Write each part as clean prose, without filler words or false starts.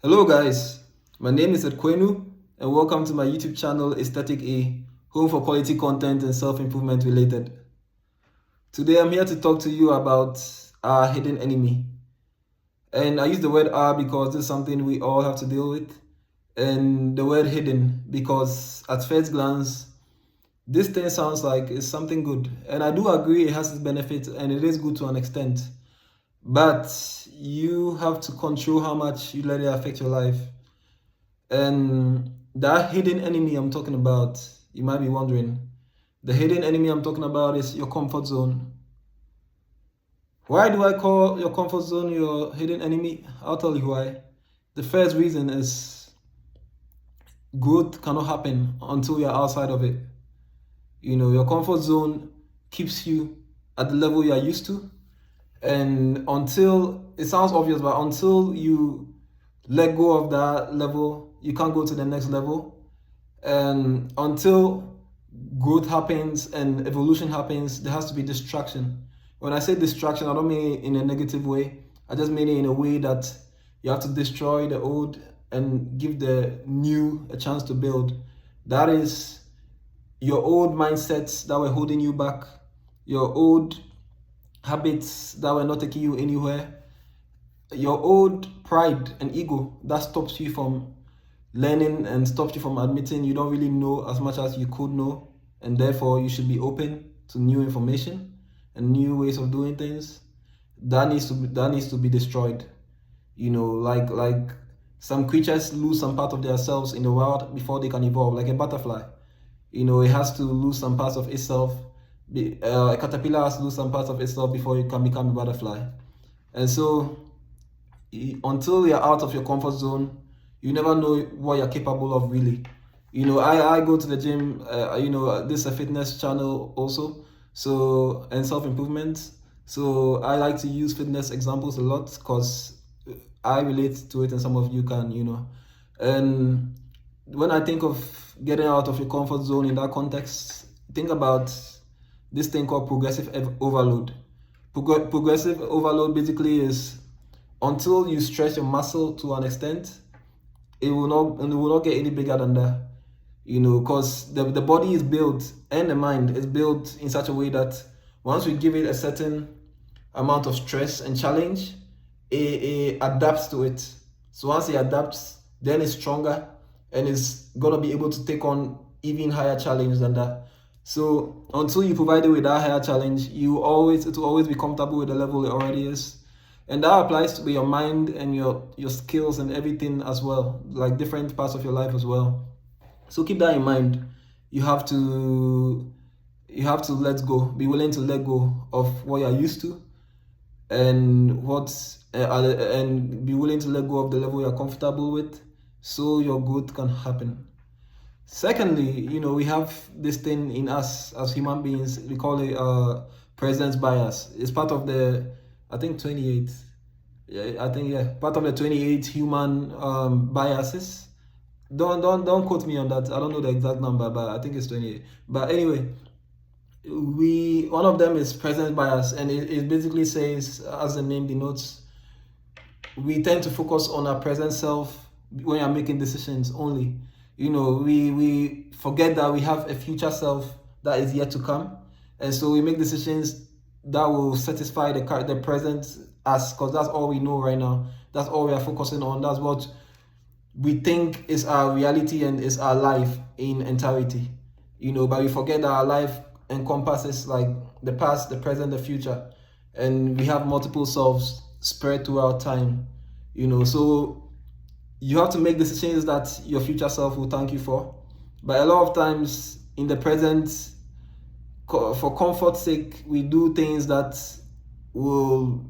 Hello guys, my name is Edkwenu and welcome to my YouTube channel Aesthetic A, home for quality content and self-improvement related. Today I'm here to talk to you about our hidden enemy. And I use the word "our" because this is something we all have to deal with. And the word hidden because at first glance, this thing sounds like it's something good. And I do agree it has its benefits and it is good to an extent. But you have to control how much you let it affect your life. And that hidden enemy I'm talking about, you might be wondering, the hidden enemy I'm talking about is your comfort zone. Why do I call your comfort zone your hidden enemy? I'll tell you why. The first reason is growth cannot happen until you're outside of it. You know, your comfort zone keeps you at the level you are used to. And until, it sounds obvious, but until you let go of that level, you can't go to the next level. And until growth happens and evolution happens, there has to be distraction. When I say distraction, I don't mean it in a negative way. I just mean it in a way that you have to destroy the old and give the new a chance to build. That is your old mindsets that were holding you back, your old habits that were not taking you anywhere, your old pride and ego that stops you from learning and stops you from admitting you don't really know as much as you could know, and therefore you should be open to new information and new ways of doing things. That needs to be destroyed. You know, like some creatures lose some part of themselves in the wild before they can evolve, like a butterfly. You know, it has to lose some parts of itself. A caterpillar has to lose some parts of itself before it can become a butterfly. And so until you're out of your comfort zone, you never know what you're capable of really. You know, I go to the gym, this is a fitness channel also, so, and self-improvement. So I like to use fitness examples a lot because I relate to it and some of you can, you know. And when I think of getting out of your comfort zone in that context, think about this thing called progressive overload. Progressive overload basically is until you stretch your muscle to an extent, it will not get any bigger than that. You know, because the body is built and the mind is built in such a way that once we give it a certain amount of stress and challenge, it adapts to it. So once it adapts, then it's stronger and it's gonna be able to take on even higher challenge than that. So until you provide it with that higher challenge, it will always be comfortable with the level it already is. And that applies to your mind and your skills and everything as well, like different parts of your life as well. So keep that in mind. You have to let go, be willing to let go of what you're used to, and and be willing to let go of the level you're comfortable with, so your growth can happen. Secondly, you know, we have this thing in us as human beings, we call it presence bias. It's part of the, I think, 28. Yeah, I think, yeah, part of the 28 human biases. Don't quote me on that. I don't know the exact number, but I think it's 28. But anyway, one of them is presence bias, and it basically says, as the name denotes, we tend to focus on our present self when you're making decisions only. You know, we forget that we have a future self that is yet to come, and so we make decisions that will satisfy the present us, because that's all we know right now. That's all we are focusing on. That's what we think is our reality and is our life in entirety. You know, but we forget that our life encompasses like the past, the present, the future, and we have multiple selves spread throughout time. You know, so you have to make decisions that your future self will thank you for. But a lot of times in the present, for comfort's sake, we do things that will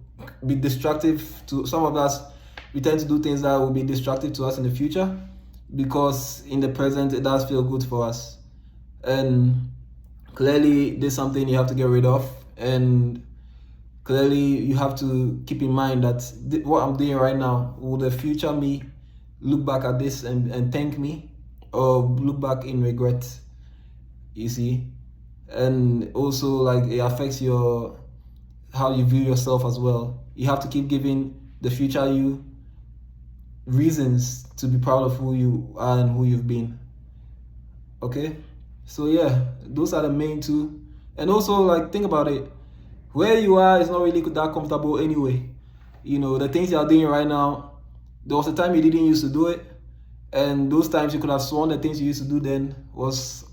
be destructive to some of us. We tend to do things that will be destructive to us in the future because in the present it does feel good for us. And clearly there's something you have to get rid of, and clearly you have to keep in mind that what I'm doing right now, will the future me look back at this and thank me, or look back in regret? You see. And also, like, it affects your how you view yourself as well. You have to keep giving the future you reasons to be proud of who you are and who you've been. Okay, so yeah, those are the main two. And also, like, think about it, where you are is not really that comfortable anyway. You know, the things you are doing right now, there was a time you didn't used to do it, and those times you could have sworn the things you used to do then was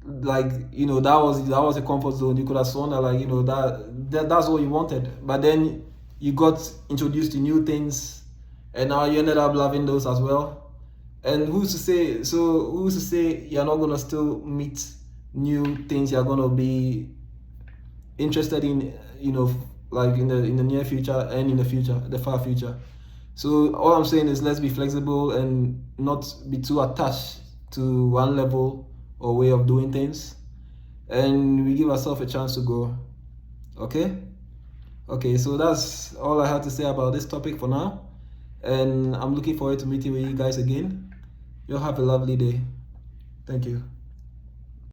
like, you know, that was a comfort zone. You could have sworn that, like, you know, that's what you wanted, but then you got introduced to new things, and now you ended up loving those as well. And who's to say you're not gonna still meet new things you're gonna be interested in, you know, like in the near future and in the future, the far future. So all I'm saying is, let's be flexible and not be too attached to one level or way of doing things, and we give ourselves a chance to grow. Okay, so that's all I have to say about this topic for now, and I'm looking forward to meeting with you guys again. You'll have a lovely day. Thank you.